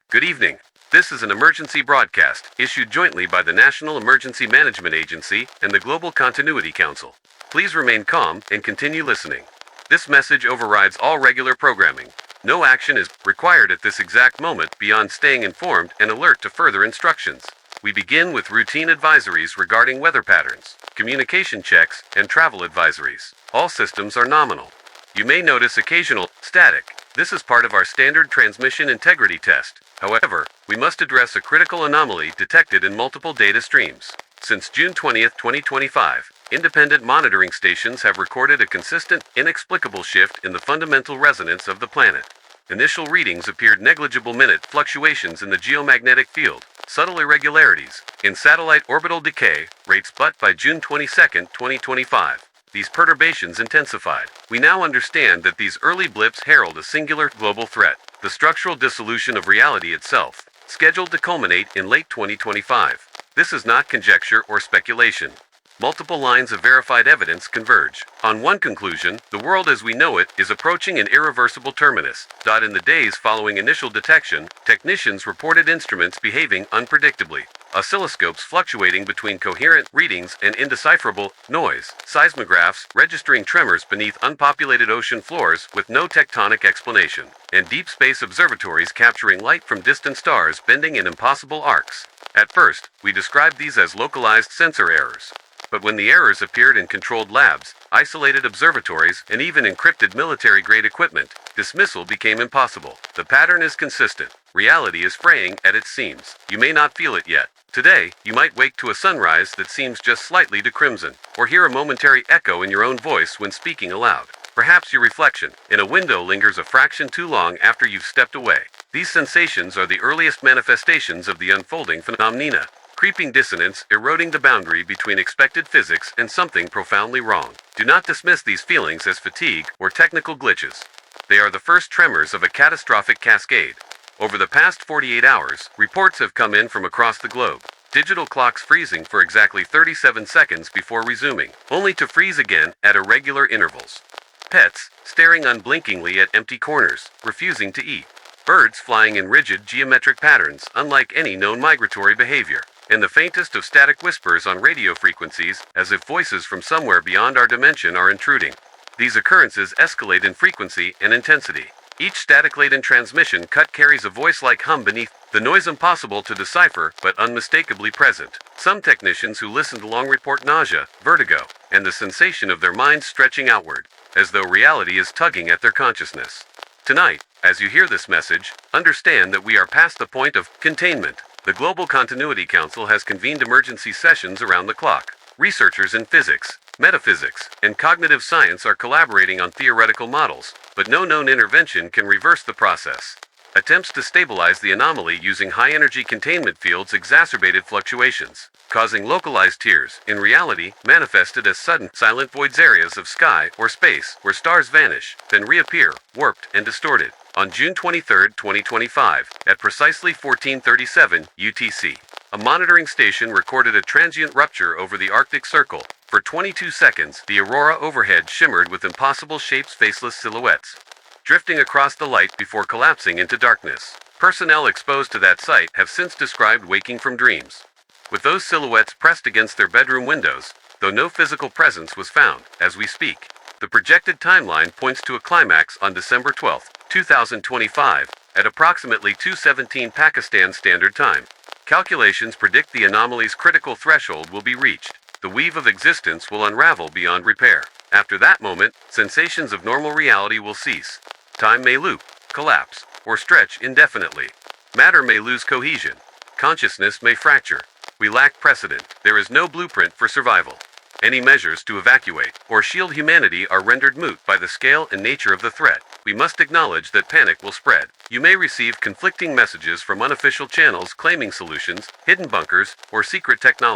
Good evening. This is an emergency broadcast issued jointly by the National Emergency Management Agency and the Global Continuity Council. Please remain calm and continue listening. This message overrides all regular programming. No action is required at this exact moment beyond staying informed and alert to further instructions. We begin with routine advisories regarding weather patterns, communication checks, and travel advisories. All systems are nominal. You may notice occasional static. This is part of our standard transmission integrity test. However, we must address a critical anomaly detected in multiple data streams. Since June 20, 2025, independent monitoring stations have recorded a consistent, inexplicable shift in the fundamental resonance of the planet. Initial readings appeared negligible minute fluctuations in the geomagnetic field, subtle irregularities in satellite orbital decay rates, but by June 22, 2025, these perturbations intensified. We now understand that these early blips herald a singular global threat, the structural dissolution of reality itself, scheduled to culminate in late 2025. This is not conjecture or speculation. Multiple lines of verified evidence converge on one conclusion: the world as we know it is approaching an irreversible terminus. In the days following initial detection, technicians reported instruments behaving unpredictably, oscilloscopes fluctuating between coherent readings and indecipherable noise, seismographs registering tremors beneath unpopulated ocean floors with no tectonic explanation, and deep space observatories capturing light from distant stars bending in impossible arcs. At first, we described these as localized sensor errors. But when the errors appeared in controlled labs, isolated observatories, and even encrypted military-grade equipment, dismissal became impossible. The pattern is consistent. Reality is fraying at its seams. You may not feel it yet. Today, you might wake to a sunrise that seems just slightly to crimson, or hear a momentary echo in your own voice when speaking aloud. Perhaps your reflection in a window lingers a fraction too long after you've stepped away. These sensations are the earliest manifestations of the unfolding phenomena. Creeping dissonance, eroding the boundary between expected physics and something profoundly wrong. Do not dismiss these feelings as fatigue or technical glitches. They are the first tremors of a catastrophic cascade. Over the past 48 hours, reports have come in from across the globe. Digital clocks freezing for exactly 37 seconds before resuming, only to freeze again at irregular intervals. Pets staring unblinkingly at empty corners, refusing to eat. Birds flying in rigid geometric patterns, unlike any known migratory behavior. And the faintest of static whispers on radio frequencies, as if voices from somewhere beyond our dimension are intruding. These occurrences escalate in frequency and intensity. Each static-laden transmission cut carries a voice-like hum beneath, the noise impossible to decipher, but unmistakably present. Some technicians who listened along report nausea, vertigo, and the sensation of their minds stretching outward, as though reality is tugging at their consciousness. Tonight, as you hear this message, understand that we are past the point of containment. The Global Continuity Council has convened emergency sessions around the clock. Researchers in physics, metaphysics, and cognitive science are collaborating on theoretical models, but no known intervention can reverse the process. Attempts to stabilize the anomaly using high-energy containment fields exacerbated fluctuations, causing localized tears, in reality, manifested as sudden, silent voids, areas of sky or space where stars vanish, then reappear, warped and distorted. On June 23, 2025, at precisely 14:37 UTC, a monitoring station recorded a transient rupture over the Arctic Circle. For 22 seconds, the aurora overhead shimmered with impossible shapes, faceless silhouettes, drifting across the light before collapsing into darkness. Personnel exposed to that sight have since described waking from dreams, with those silhouettes pressed against their bedroom windows, though no physical presence was found as we speak. The projected timeline points to a climax on December 12, 2025, at approximately 2:17 Pakistan Standard Time. Calculations predict the anomaly's critical threshold will be reached. The weave of existence will unravel beyond repair. After that moment, sensations of normal reality will cease. Time may loop, collapse, or stretch indefinitely. Matter may lose cohesion. Consciousness may fracture. We lack precedent. There is no blueprint for survival. Any measures to evacuate or shield humanity are rendered moot by the scale and nature of the threat. We must acknowledge that panic will spread. You may receive conflicting messages from unofficial channels claiming solutions, hidden bunkers, or secret technology.